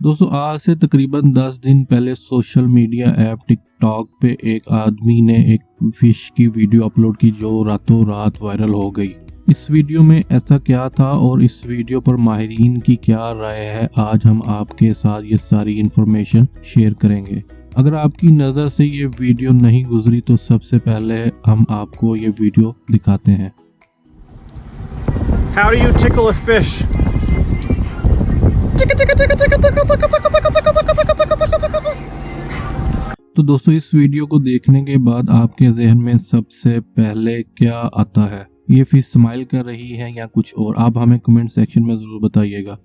दोस्तों आज से तकरीबन 10 दिन पहले सोशल मीडिया ऐप टिकटॉक पे एक आदमी ने एक फिश की वीडियो अपलोड की जो रातों रात वायरल हो गई। इस वीडियो में ऐसा क्या था और इस वीडियो पर माहिरीन की क्या राय है, आज हम आपके साथ ये सारी इंफॉर्मेशन शेयर करेंगे। अगर आपकी नज़र से ये वीडियो नहीं गुजरी तो सबसे पहले हम आपको ये वीडियो दिखाते हैं। How do you tickle a fish? तो दोस्तों इस वीडियो को देखने के बाद आपके जहन में सबसे पहले क्या आता है? ये फिश स्माइल कर रही है या कुछ और? आप हमें कमेंट सेक्शन में जरूर बताइएगा।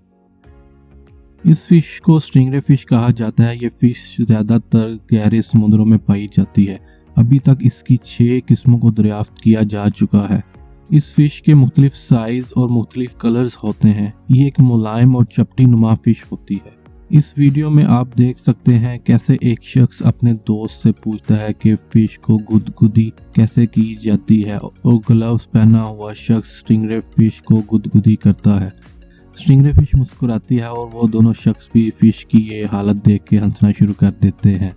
इस फिश को स्टिंगरे फिश कहा जाता है। ये फिश ज्यादातर गहरे समुद्रों में पाई जाती है। अभी तक इसकी 6 किस्मों को दरियाफ्त किया जा चुका है। इस फिश के मुख्तलिफ साइज और मुख्तलिफ कलर्स होते हैं। ये एक मुलायम और चपटी नुमा फिश होती है। इस वीडियो में आप देख सकते हैं कैसे एक शख्स अपने दोस्त से पूछता है कि फिश को गुदगुदी कैसे की जाती है और ग्लव्स पहना हुआ शख्स स्टिंगरे फिश को गुदगुदी करता है। स्टिंगरे फिश मुस्कुराती है और वो दोनों शख्स भी फिश की ये हालत देख के हंसना शुरू कर देते हैं।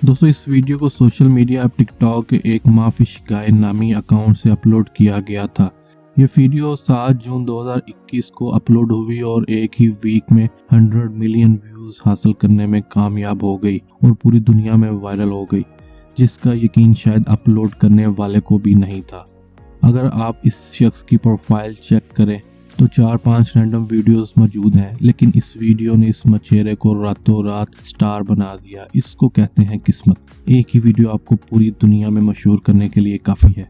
दोस्तों इस वीडियो को सोशल मीडिया ऐप टिकटॉक के एक फिश गाय नामी अकाउंट से अपलोड किया गया था। ये वीडियो 7 जून 2021 को अपलोड हुई और एक ही वीक में 100 मिलियन व्यूज हासिल करने में कामयाब हो गई और पूरी दुनिया में वायरल हो गई, जिसका यकीन शायद अपलोड करने वाले को भी नहीं था। अगर आप इस शख्स की प्रोफाइल चेक करें तो 4-5 रैंडम वीडियोस मौजूद हैं, लेकिन इस वीडियो ने इस मचेरे को रातों रात स्टार बना दिया। इसको कहते हैं किस्मत। एक ही वीडियो आपको पूरी दुनिया में मशहूर करने के लिए काफी है।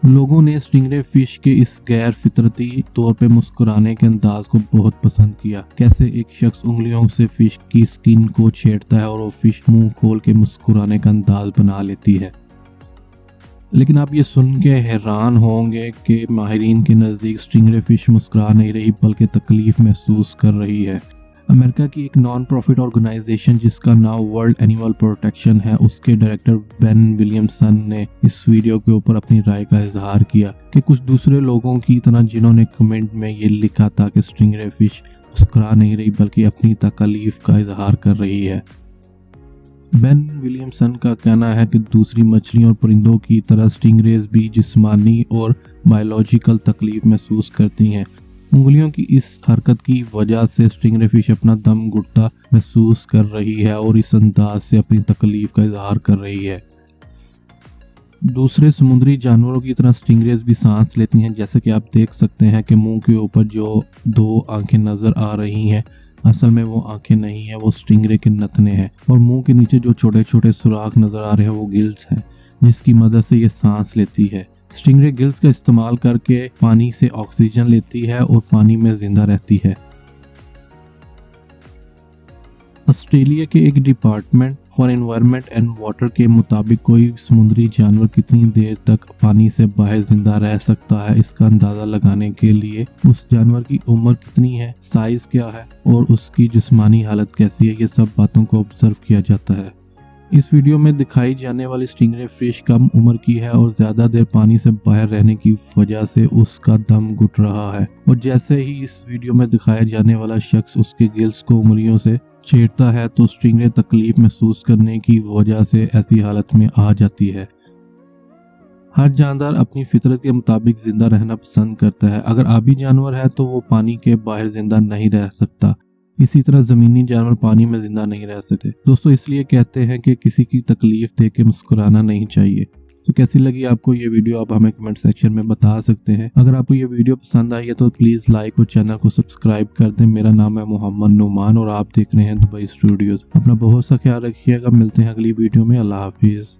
लोगों ने स्टिंगरे फिश के इस गैर फितरती तौर पे मुस्कुराने के अंदाज को बहुत पसंद किया। कैसे एक शख्स उंगलियों से फिश की स्किन को छेड़ता है और वो फिश मुंह खोल के मुस्कुराने का अंदाज बना लेती है। लेकिन आप ये सुन के हैरान होंगे कि माहिरीन के नज़दीक स्टिंगरे फिश मुस्कुरा नहीं रही बल्कि तकलीफ महसूस कर रही है। अमेरिका की एक नॉन प्रॉफिट ऑर्गेनाइजेशन जिसका नाम वर्ल्ड एनिमल प्रोटेक्शन है, उसके डायरेक्टर बेन विलियमसन ने इस वीडियो के ऊपर अपनी राय का इजहार किया कि कुछ दूसरे लोगों की तरह जिन्होंने कमेंट में ये लिखा था कि स्टिंगरे फिश मुस्कुरा नहीं रही बल्कि अपनी तकलीफ का इजहार कर रही है। बेन विलियमसन का कहना है कि दूसरी मछलियों और परिंदों की तरह स्टिंगरेज भी जिस्मानी और बायोलॉजिकल तकलीफ महसूस करती हैं। उंगलियों की इस हरकत की वजह से स्टिंगरे फिश अपना दम घुटता महसूस कर रही है और इस अंदाज से अपनी तकलीफ का इजहार कर रही है। दूसरे समुद्री जानवरों की तरह स्टिंगरेज भी सांस लेती हैं। जैसे कि आप देख सकते हैं कि मुंह के ऊपर जो 2 आंखें नजर आ रही हैं, असल में वो आंखें नहीं है, वो स्टिंगरे के नथने हैं। और मुंह के नीचे जो छोटे छोटे सुराख नजर आ रहे हैं वो गिल्स हैं, जिसकी मदद से ये सांस लेती है। स्टिंगरे गिल्स का इस्तेमाल करके पानी से ऑक्सीजन लेती है और पानी में जिंदा रहती है। ऑस्ट्रेलिया के एक department for environment and water के मुताबिक कोई समुद्री जानवर कितनी देर तक पानी से बाहर जिंदा रह सकता है, इसका अंदाजा लगाने के लिए उस जानवर की उम्र कितनी है, साइज क्या है और उसकी जिस्मानी हालत कैसी है, ये सब बातों को ऑब्जर्व किया जाता है। इस वीडियो में दिखाई जाने वाली स्टिंगरे फिश कम उम्र की है और ज्यादा देर पानी से बाहर रहने की वजह से उसका दम घुट रहा है। और जैसे ही इस वीडियो में दिखाया जाने वाला शख्स उसके गिल्स को उंगलियों से छेड़ता है तो स्टिंगरे तकलीफ महसूस करने की वजह से ऐसी हालत में आ जाती है। हर जानदार अपनी फितरत के मुताबिक जिंदा रहना पसंद करता है। अगर आबी जानवर है तो वो पानी के बाहर जिंदा नहीं रह सकता। इसी तरह जमीनी जानवर पानी में जिंदा नहीं रह सकते। दोस्तों इसलिए कहते हैं कि किसी की तकलीफ देख के मुस्कुराना नहीं चाहिए। तो कैसी लगी आपको ये वीडियो, आप हमें कमेंट सेक्शन में बता सकते हैं। अगर आपको ये वीडियो पसंद आई है तो प्लीज लाइक और चैनल को सब्सक्राइब कर दें। मेरा नाम है मोहम्मद नुमान और आप देख रहे हैं दुबई स्टूडियोज। अपना बहुत सा ख्याल रखिएगा। मिलते हैं अगली वीडियो में। अल्लाह हाफिज।